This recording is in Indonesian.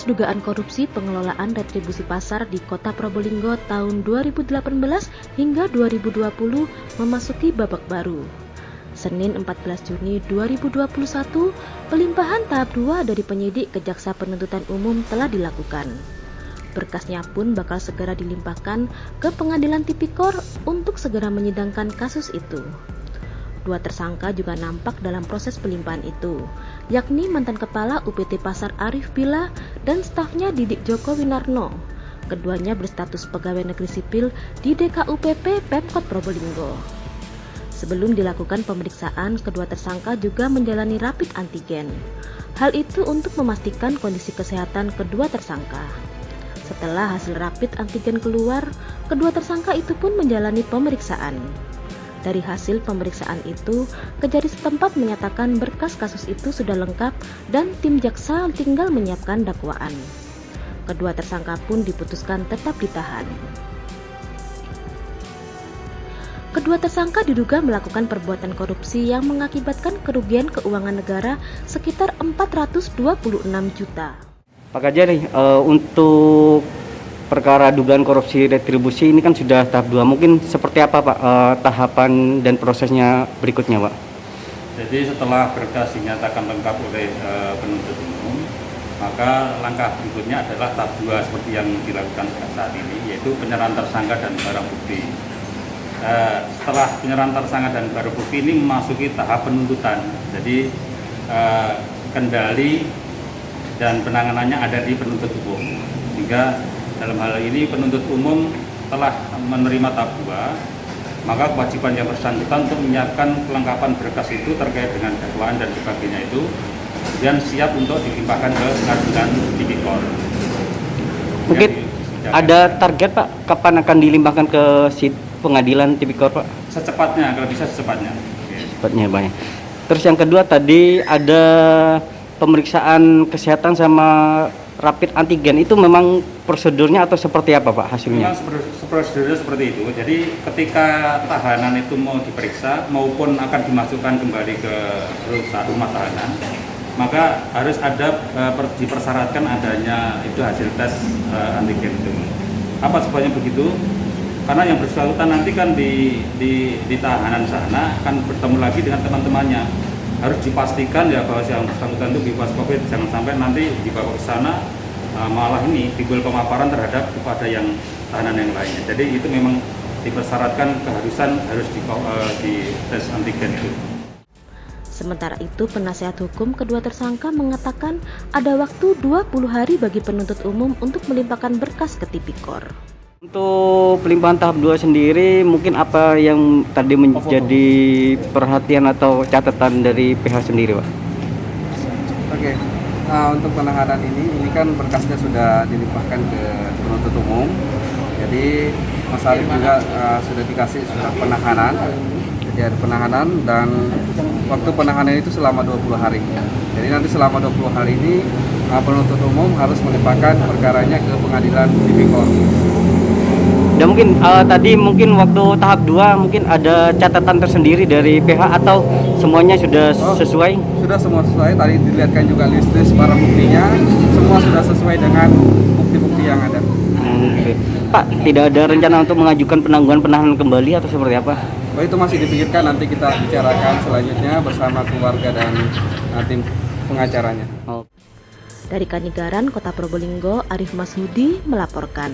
kasus dugaan korupsi pengelolaan retribusi pasar di Kota Probolinggo tahun 2018 hingga 2020 memasuki babak baru. Senin 14 Juni 2021, pelimpahan tahap 2 dari penyidik ke Jaksa Penuntutan Umum telah dilakukan. Berkasnya pun bakal segera dilimpahkan ke Pengadilan Tipikor untuk segera menyidangkan kasus itu. Dua tersangka juga nampak dalam proses pelimpahan itu, yakni mantan Kepala UPT Pasar Arif Bila dan stafnya Didik Joko Winarno. Keduanya berstatus pegawai negeri sipil di DKUPP Pemkot Probolinggo. Sebelum dilakukan pemeriksaan, kedua tersangka juga menjalani rapid antigen. Hal itu untuk memastikan kondisi kesehatan kedua tersangka. Setelah hasil rapid antigen keluar, kedua tersangka itu pun menjalani pemeriksaan. Dari hasil pemeriksaan itu, Kejari setempat menyatakan berkas kasus itu sudah lengkap dan tim jaksa tinggal menyiapkan dakwaan. Kedua tersangka pun diputuskan tetap ditahan. Kedua tersangka diduga melakukan perbuatan korupsi yang mengakibatkan kerugian keuangan negara sekitar 426 juta. Pak Kejari, untuk perkara dugaan korupsi retribusi ini kan sudah tahap 2. Mungkin seperti apa Pak tahapan dan prosesnya berikutnya Pak? Jadi setelah berkas dinyatakan lengkap oleh penuntut umum, maka langkah berikutnya adalah tahap 2 seperti yang dilakukan saat ini, yaitu penyerahan tersangka dan barang bukti. Setelah penyerahan tersangka dan barang bukti ini memasuki tahap penuntutan. Jadi kendali dan penanganannya ada di penuntut umum. Hingga dalam hal ini penuntut umum telah menerima tahap 2, maka kewajiban yang bersangkutan untuk menyiapkan kelengkapan berkas itu terkait dengan dakwaan dan sebagainya itu dan siap untuk dilimpahkan ke Pengadilan Tipikor. Mungkin ada target Pak, kapan akan dilimpahkan ke Pengadilan Tipikor Pak? Secepatnya, kalau bisa secepatnya. Secepatnya Pak. Terus yang kedua tadi ada pemeriksaan kesehatan sama rapid antigen, itu memang prosedurnya atau seperti apa Pak hasilnya? Memang prosedurnya seperti itu. Jadi ketika tahanan itu mau diperiksa maupun akan dimasukkan kembali ke rumah tahanan, maka harus ada dipersyaratkan adanya itu hasil tes antigen itu. Apa sebabnya begitu? Karena yang bersangkutan nanti kan di tahanan sana akan bertemu lagi dengan teman-temannya. Harus dipastikan ya bahwa yang bersangkutan itu bebas COVID, jangan sampai nanti dibawa ke sana malah ini timbul pemaparan terhadap kepada yang tahanan yang lainnya. Jadi itu memang dipersyaratkan keharusan harus di tes antigen itu. Sementara itu, penasihat hukum kedua tersangka mengatakan ada waktu 20 hari bagi penuntut umum untuk melimpahkan berkas ke Tipikor. Untuk pelimpahan tahap 2 sendiri, mungkin apa yang tadi menjadi perhatian atau catatan dari pihak sendiri Pak? Oke, nah untuk penahanan ini kan berkasnya sudah dilimpahkan ke penuntut umum. Jadi Mas Arif juga sudah dikasih surat penahanan. Jadi ada penahanan dan waktu penahanan itu selama 20 hari. Jadi nanti selama 20 hari ini penuntut umum harus melimpahkan perkaranya ke Pengadilan Tipikor. Dan mungkin tadi waktu tahap 2 mungkin ada catatan tersendiri dari pihak atau semuanya sudah sesuai? Sudah semua sesuai, tadi dilihatkan juga list barang buktinya, semua sudah sesuai dengan bukti-bukti yang ada. Okay. Pak, tidak ada rencana untuk mengajukan penangguhan penahanan kembali atau seperti apa? Oh, itu masih dipikirkan, nanti kita bicarakan selanjutnya bersama keluarga dan tim pengacaranya. Dari Kanigaran, Kota Probolinggo, Arif Masudi melaporkan.